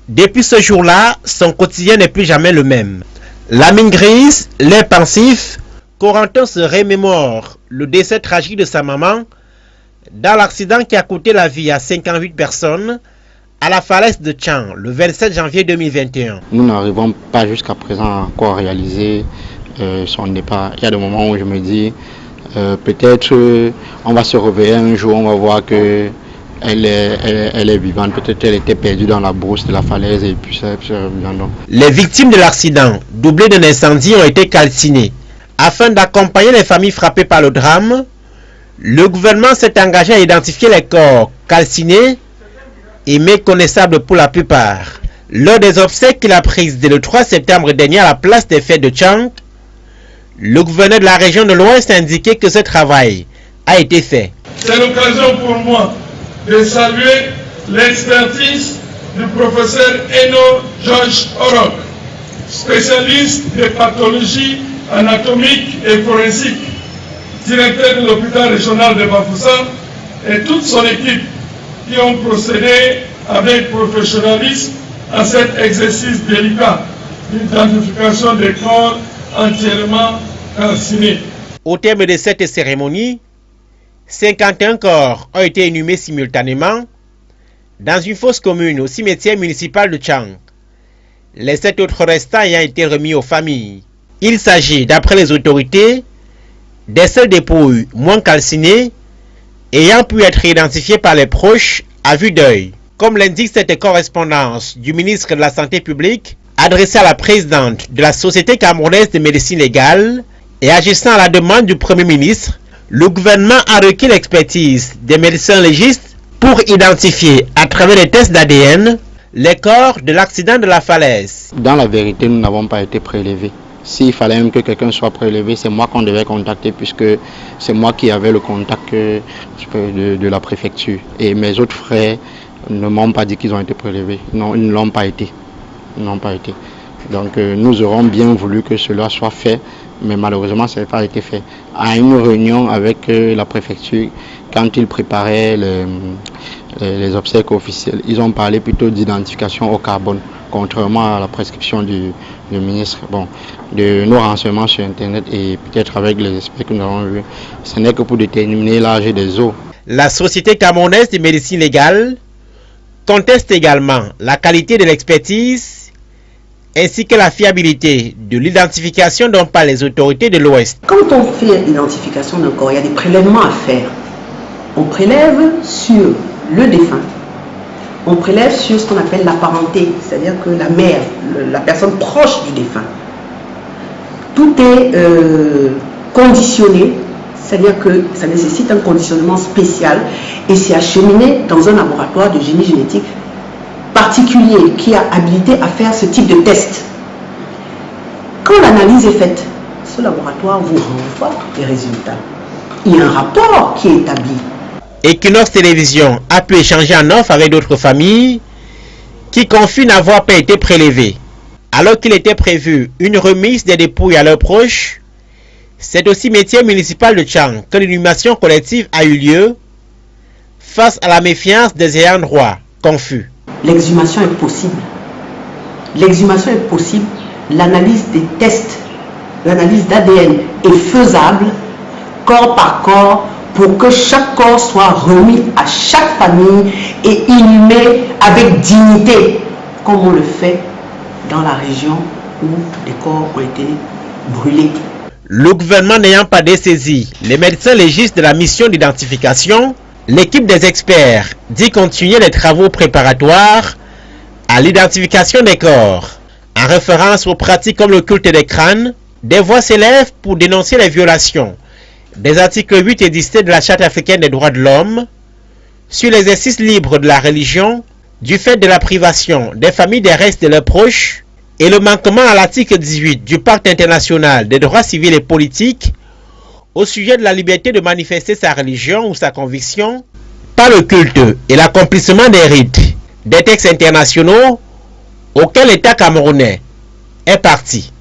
Depuis ce jour-là, son quotidien n'est plus jamais le même. La mine grise, l'air pensif, Corentin se remémore le décès tragique de sa maman dans l'accident qui a coûté la vie à 58 personnes à la falaise de Tchang le 27 janvier 2021. Nous n'arrivons pas jusqu'à présent encore à réaliser son départ. Il y a des moments où je me dis, peut-être on va se réveiller un jour, on va voir que elle est vivante. Peut-être elle était perdue dans la brousse de la falaise et puis ça revient. Les victimes de l'accident, doublées d'un incendie, ont été calcinées. Afin d'accompagner les familles frappées par le drame, le gouvernement s'est engagé à identifier les corps calcinés et méconnaissables pour la plupart. Lors des obsèques qu'il a prises dès le 3 septembre dernier à la place des fêtes de Tchang, le gouverneur de la région de l'Ouest a indiqué que ce travail a été fait. C'est l'occasion pour moi de saluer l'expertise du professeur Eno George Orok, spécialiste de pathologie anatomique et forensique, directeur de l'hôpital régional de Bafoussam, et toute son équipe qui ont procédé avec professionnalisme à cet exercice délicat d'identification des corps entièrement calcinés. Au terme de cette cérémonie, 51 corps ont été inhumés simultanément dans une fosse commune au cimetière municipal de Tchang. Les 7 autres restants ayant été remis aux familles. Il s'agit, d'après les autorités, des seules dépouilles moins calcinées ayant pu être identifiées par les proches à vue d'œil, comme l'indique cette correspondance du ministre de la Santé publique adressée à la présidente de la Société camerounaise de médecine légale et agissant à la demande du Premier ministre. Le gouvernement a requis l'expertise des médecins légistes pour identifier à travers les tests d'ADN les corps de l'accident de la falaise. Dans la vérité, nous n'avons pas été prélevés. S'il fallait même que quelqu'un soit prélevé, c'est moi qu'on devait contacter puisque c'est moi qui avais le contact de la préfecture. Et mes autres frères ne m'ont pas dit qu'ils ont été prélevés. Non, ils ne l'ont pas été. Ils n'ont pas été. Donc nous aurons bien voulu que cela soit fait, mais malheureusement ça n'a pas été fait. À une réunion avec la préfecture, quand ils préparaient les obsèques officielles, ils ont parlé plutôt d'identification au carbone, contrairement à la prescription du ministre. Bon, de nos renseignements sur Internet et peut-être avec les experts que nous avons vus, ce n'est que pour déterminer l'âge des os. La Société camerounaise de médecine légale conteste également la qualité de l'expertise ainsi que la fiabilité de l'identification dont parlent les autorités de l'Ouest. Quand on fait l'identification d'un corps, il y a des prélèvements à faire. On prélève sur le défunt. On prélève sur ce qu'on appelle la parenté, c'est-à-dire que la mère, la personne proche du défunt. Tout est conditionné, c'est-à-dire que ça nécessite un conditionnement spécial et c'est acheminé dans un laboratoire de génie génétique particulier qui a habilité à faire ce type de test. Quand l'analyse est faite, ce laboratoire vous renvoie les résultats. Il y a un rapport qui est établi. Equinox Télévision a pu échanger en off avec d'autres familles qui confient n'avoir pas été prélevées. Alors qu'il était prévu une remise des dépouilles à leurs proches, c'est au cimetière municipal de Tchang que l'inhumation collective a eu lieu face à la méfiance des ayants droit confus. L'exhumation est possible. L'exhumation est possible. L'analyse des tests, l'analyse d'ADN est faisable, corps par corps, pour que chaque corps soit remis à chaque famille et inhumé avec dignité, comme on le fait dans la région où des corps ont été brûlés. Le gouvernement n'ayant pas dessaisi les médecins légistes de la mission d'identification, l'équipe des experts dit continuer les travaux préparatoires à l'identification des corps. En référence aux pratiques comme le culte des crânes, des voix s'élèvent pour dénoncer les violations des articles 8 et 17 de la Charte africaine des droits de l'homme sur l'exercice libre de la religion du fait de la privation des familles des restes de leurs proches et le manquement à l'article 18 du Pacte international des droits civils et politiques au sujet de la liberté de manifester sa religion ou sa conviction par le culte et l'accomplissement des rites des textes internationaux auxquels l'État camerounais est parti.